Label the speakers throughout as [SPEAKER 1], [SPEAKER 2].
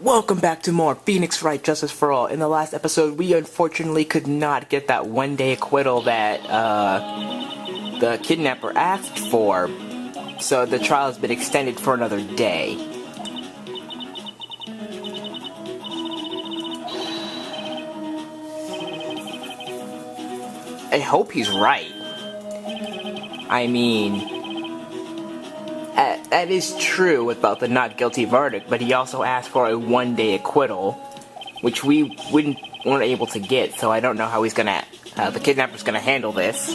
[SPEAKER 1] welcome back to more Phoenix Wright Justice for All. In the last episode, we unfortunately could not get that one-day acquittal that, the kidnapper asked for, so the trial has been extended for another day. I hope he's right. I mean, that is true about the not guilty verdict, but he also asked for a one-day acquittal, which we weren't able to get, so I don't know how he's gonna, the kidnapper's gonna handle this.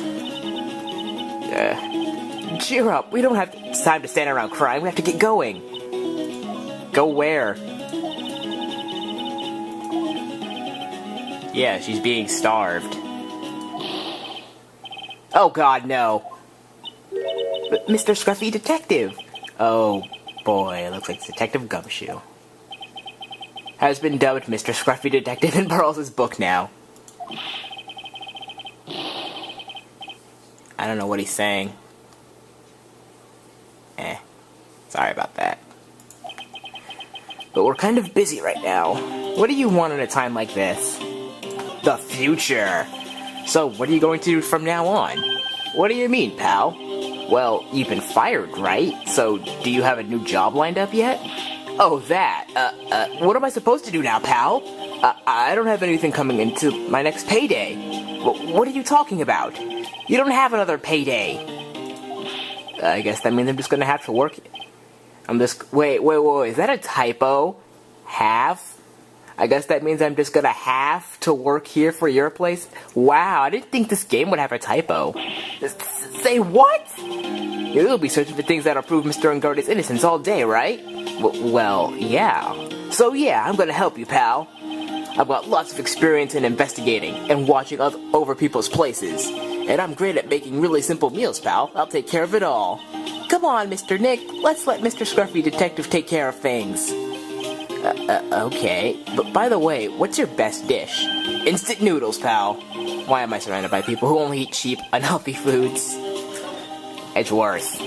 [SPEAKER 1] Cheer up, we don't have time to stand around crying, we have to get going. Go where? Yeah, she's being starved. Oh god, no. Mr. Scruffy Detective! Oh boy, it looks like Detective Gumshoe. Has been dubbed Mr. Scruffy Detective in Burles' book now. I don't know what he's saying. Sorry about that. But we're kind of busy right now. What do you want at a time like this? The future! So, what are you going to do from now on? What do you mean, pal? Well, you've been fired, right? So, do you have a new job lined up yet? Oh, that. What am I supposed to do now, pal? I don't have anything coming into my next payday. What are you talking about? You don't have another payday. I guess that means I'm just gonna have to work. Wait, is that a typo? Have? I guess that means I'm just gonna have to work here for your place? Wow, I didn't think this game would have a typo. Say what? You'll be searching for things that'll prove Mr. Ngarde's innocence all day, right? Well, yeah. So yeah, I'm gonna help you, pal. I've got lots of experience in investigating and watching over people's places. And I'm great at making really simple meals, pal. I'll take care of it all. Come on, Mr. Nick. Let's let Mr. Scruffy Detective take care of things. Okay. But by the way, what's your best dish? Instant noodles, pal. Why am I surrounded by people who only eat cheap, unhealthy foods? Edgeworth.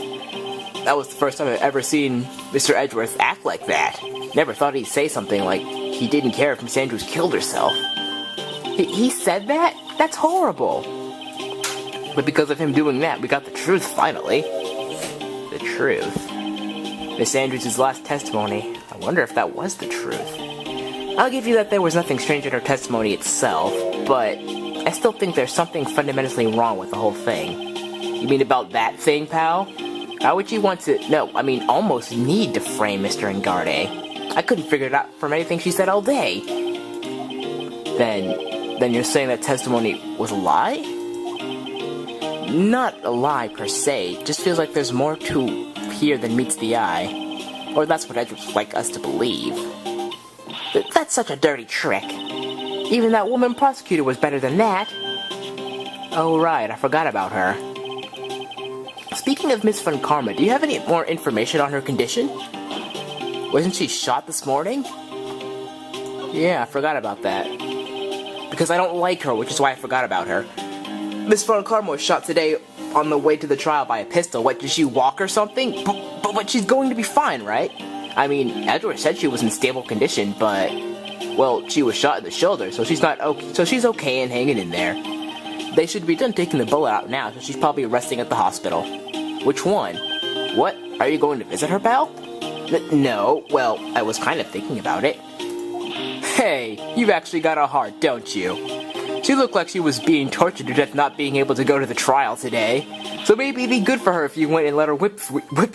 [SPEAKER 1] That was the first time I've ever seen Mr. Edgeworth act like that. Never thought he'd say something like he didn't care if Miss Andrews killed herself. He said that? That's horrible. But because of him doing that, we got the truth finally. The truth. Miss Andrews' last testimony. I wonder if that was the truth. I'll give you that there was nothing strange in her testimony itself, but I still think there's something fundamentally wrong with the whole thing. You mean about that thing, pal? How would you want to, almost need to frame Mr. Ngarde? I couldn't figure it out from anything she said all day. Then you're saying that testimony was a lie? Not a lie per se, just feels like there's more to here than meets the eye. Or that's what Edward would like us to believe. That's such a dirty trick. Even that woman prosecutor was better than that. Oh right, I forgot about her. Speaking of Miss Von Karma, do you have any more information on her condition? Wasn't she shot this morning? Yeah, I forgot about that. Because I don't like her, which is why I forgot about her. Miss Von Karma was shot today on the way to the trial by a pistol. What, did she walk or something? But she's going to be fine, right? I mean, Edward said she was in stable condition, but... Well, she was shot in the shoulder, so she's not okay. So she's okay and hanging in there. They should be done taking the bullet out now, so she's probably resting at the hospital. Which one? What? Are you going to visit her, pal? No. Well, I was kind of thinking about it. Hey, you've actually got a heart, don't you? She looked like she was being tortured to death not being able to go to the trial today. So maybe it'd be good for her if you went and let her whip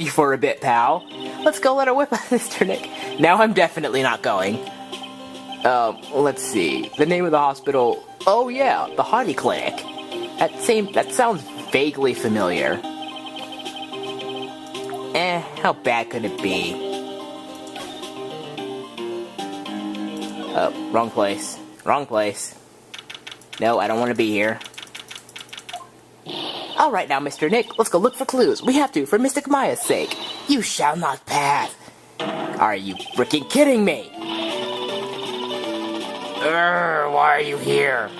[SPEAKER 1] you for a bit, pal. Let's go let her whip us, Mr. Nick. Now I'm definitely not going. Let's see. The name of the hospital... Oh yeah, the Hardy Clinic. That sounds vaguely familiar. How bad could it be? Oh, wrong place. Wrong place. No, I don't want to be here. Alright now, Mr. Nick, let's go look for clues. We have to, for Mystic Maya's sake. You shall not pass. Are you freaking kidding me? Why are you here?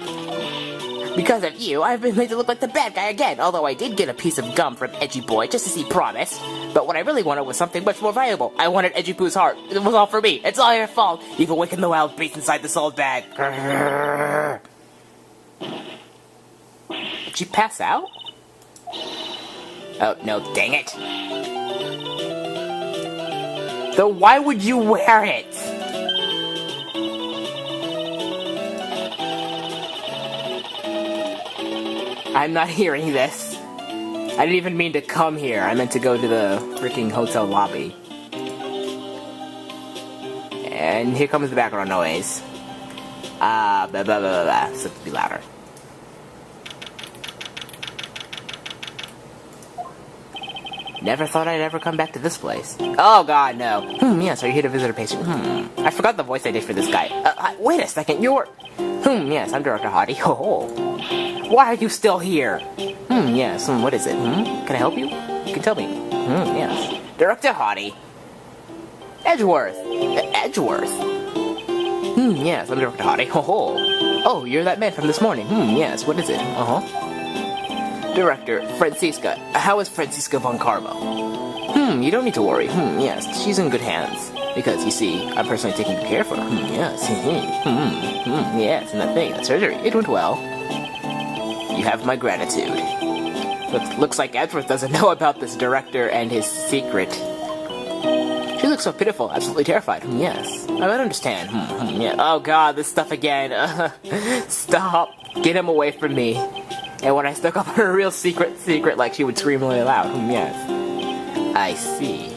[SPEAKER 1] Because of you, I've been made to look like the bad guy again, although I did get a piece of gum from Edgy Boy just to see promise. But what I really wanted was something much more valuable. I wanted Edgy Poo's heart. It was all for me. It's all your fault. You've awakened the wild beast inside this old bag. Did she pass out? Oh, no, dang it. Then why would you wear it? I'm not hearing this. I didn't even mean to come here. I meant to go to the freaking hotel lobby. And here comes the background noise. Blah, blah, blah, blah, blah. So to be louder. Never thought I'd ever come back to this place. Oh god, no. Yes, are you here to visit a patient? I forgot the voice I did for this guy. Wait a second, you're... yes, I'm Director Hottie. Ho. Why are you still here? Yes, what is it? Can I help you? You can tell me. Yes. Director Hottie. Edgeworth. Edgeworth. Yes, I'm Director Hottie. Ho. Oh, you're that man from this morning. Yes, what is it? Director, Francisca. How is Francisca von Carmo? You don't need to worry. Yes, she's in good hands. Because, you see, I'm personally taking care of her. Yes. Yes, and that thing, that surgery, it went well. You have my gratitude. Looks like Edgeworth doesn't know about this director and his secret. She looks so pitiful, absolutely terrified. Yes, I might understand. Yeah. Oh god, this stuff again. Stop. Get him away from me. And when I stuck up her real secret, like she would scream really loud. Yes. I see.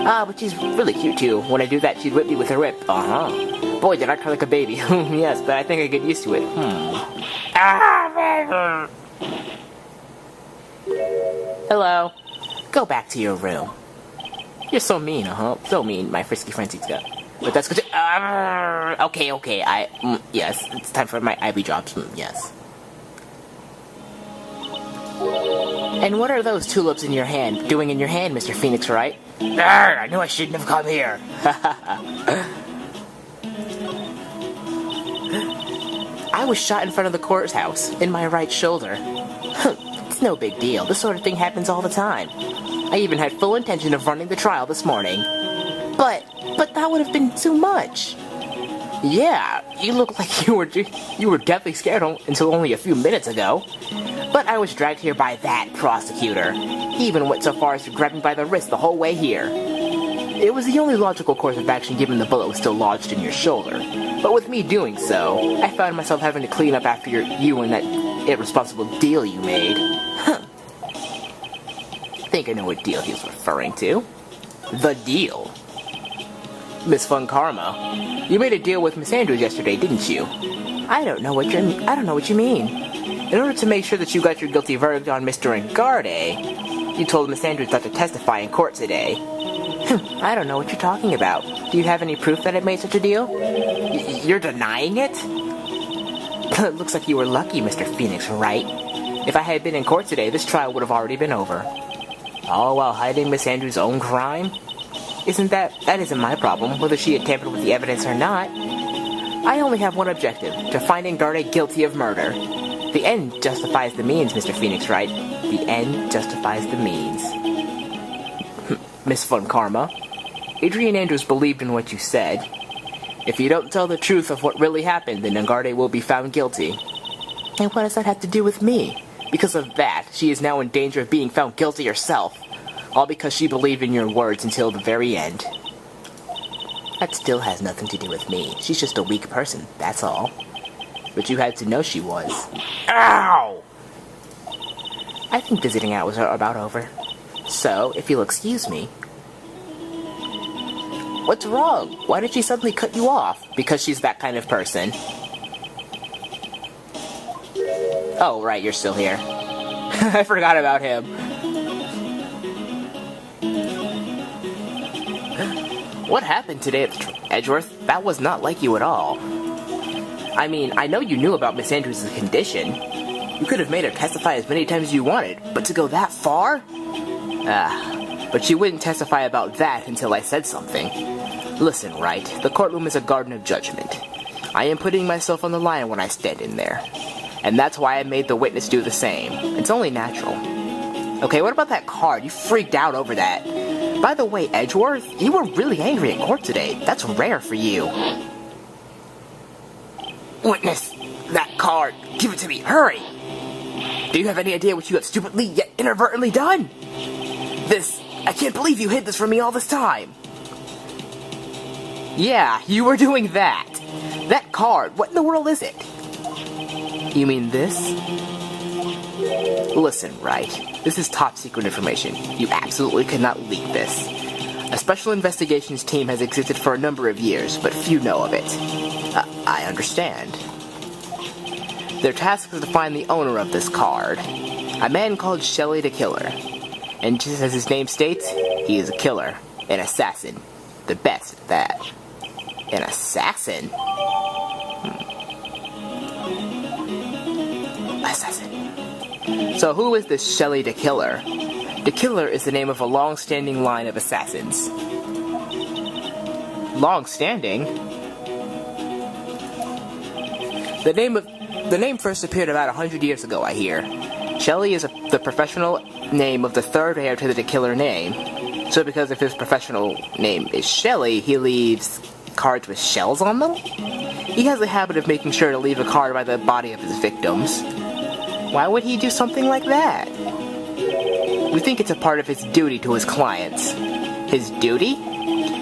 [SPEAKER 1] But she's really cute too. When I do that, she'd whip me with her whip. Boy, did I cry like a baby. Yes, but I think I get used to it. Hello. Go back to your room. You're so mean, So mean, my frisky Francisca. But that's good. Okay. Yes, it's time for my IV drops. Yes. And what are those tulips in your hand doing in your hand, Mr. Phoenix Wright? I knew I shouldn't have come here. I was shot in front of the courthouse, in my right shoulder. It's no big deal. This sort of thing happens all the time. I even had full intention of running the trial this morning. But that would have been too much. Yeah, you look like you were deathly scared until only a few minutes ago. But I was dragged here by that prosecutor. He even went so far as to grab me by the wrist the whole way here. It was the only logical course of action given the bullet was still lodged in your shoulder. But with me doing so, I found myself having to clean up after you and that irresponsible deal you made. Think I know what deal he was referring to. The deal. Miss Von Karma, you made a deal with Miss Andrews yesterday, didn't you? I don't know what you mean. In order to make sure that you got your guilty verdict on Mr. Engarde, you told Miss Andrews not to testify in court today. I don't know what you're talking about. Do you have any proof that it made such a deal? You're denying it? It looks like you were lucky, Mr. Phoenix Wright. If I had been in court today, this trial would have already been over. All while hiding Miss Andrews' own crime? That isn't my problem, whether she had tampered with the evidence or not. I only have one objective, to find Engarde guilty of murder. The end justifies the means, Mr. Phoenix Wright. The end justifies the means. Miss Von Karma, Adrian Andrews believed in what you said. If you don't tell the truth of what really happened, then Engarde will be found guilty. And what does that have to do with me? Because of that, she is now in danger of being found guilty herself. All because she believed in your words until the very end. That still has nothing to do with me. She's just a weak person, that's all. But you had to know she was. Ow! I think visiting hours are about over. So, if you'll excuse me... What's wrong? Why did she suddenly cut you off? Because she's that kind of person. Oh, right, you're still here. I forgot about him. What happened today at Edgeworth? That was not like you at all. I mean, I know you knew about Miss Andrews' condition. You could have made her testify as many times as you wanted, but to go that far? But she wouldn't testify about that until I said something. Listen, Wright, the courtroom is a garden of judgment. I am putting myself on the line when I stand in there. And that's why I made the witness do the same. It's only natural. Okay, what about that card? You freaked out over that. By the way, Edgeworth, you were really angry in court today. That's rare for you. Witness, that card. Give it to me. Hurry. Do you have any idea what you have stupidly yet inadvertently done? I can't believe you hid this from me all this time. Yeah, you were doing that. That card, what in the world is it? You mean this? Listen, Wright, this is top secret information. You absolutely cannot leak this. A special investigations team has existed for a number of years, but few know of it. I understand. Their task is to find the owner of this card, a man called Shelley the Killer. And just as his name states, he is a killer, an assassin, the best at that. An assassin? Assassin. So who is this Shelley the Killer? The Killer is the name of a long-standing line of assassins. Long-standing? The name first appeared about 100 years ago, I hear. Shelley is the professional name of the third heir to the Killer name. So because if his professional name is Shelley, he leaves cards with shells on them? He has a habit of making sure to leave a card by the body of his victims. Why would he do something like that? We think it's a part of his duty to his clients. His duty?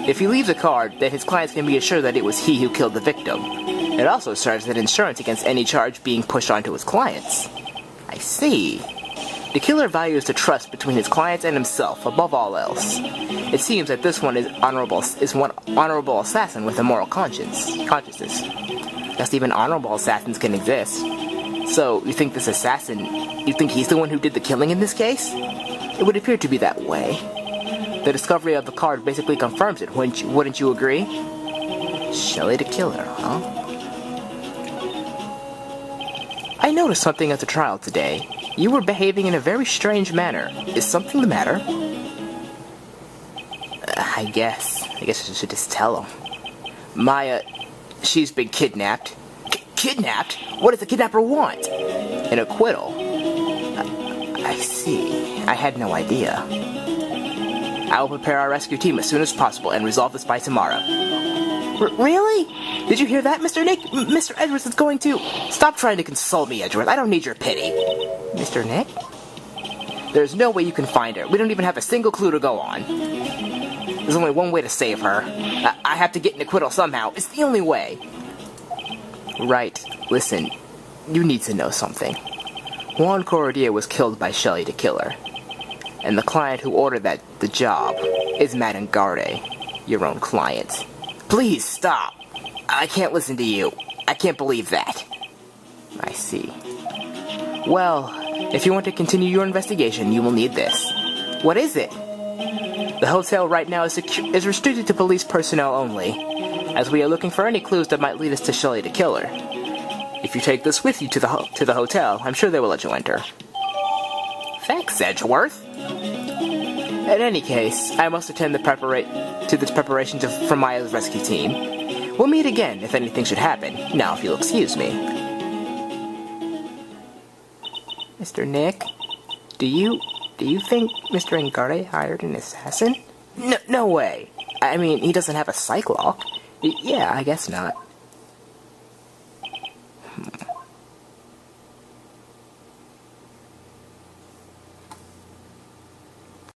[SPEAKER 1] If he leaves a card, then his clients can be assured that it was he who killed the victim. It also serves as insurance against any charge being pushed onto his clients. I see. The Killer values the trust between his clients and himself above all else. It seems that this one is one honorable assassin with a moral consciousness. Thus even honorable assassins can exist. So, you think he's the one who did the killing in this case? It would appear to be that way. The discovery of the card basically confirms it, wouldn't you agree? Shelley the Killer, huh? I noticed something at the trial today. You were behaving in a very strange manner. Is something the matter? I guess I should just tell him. Maya, she's been kidnapped. Kidnapped? What does the kidnapper want? An acquittal. I see. I had no idea. I will prepare our rescue team as soon as possible and resolve this by tomorrow. Really? Did you hear that, Mr. Nick? Mr. Edwards is going to... Stop trying to console me, Edward. I don't need your pity. Mr. Nick? There's no way you can find her. We don't even have a single clue to go on. There's only one way to save her. I have to get an acquittal somehow. It's the only way. Right. Listen, you need to know something. Juan Corradia was killed by Shelley the Killer. And the client who ordered the job is Madame Garde, your own client. Please stop. I can't listen to you. I can't believe that. I see. Well, if you want to continue your investigation, you will need this. What is it? The hotel right now is restricted to police personnel only, as we are looking for any clues that might lead us to Shelley the Killer. If you take this with you to the hotel, I'm sure they will let you enter. Thanks, Edgeworth. In any case, I must attend the preparations for Maya's rescue team. We'll meet again if anything should happen. Now, if you'll excuse me. Mr. Nick, do you think Mr. Engarde hired an assassin? No way. I mean, he doesn't have a psych lock. Yeah, I guess not.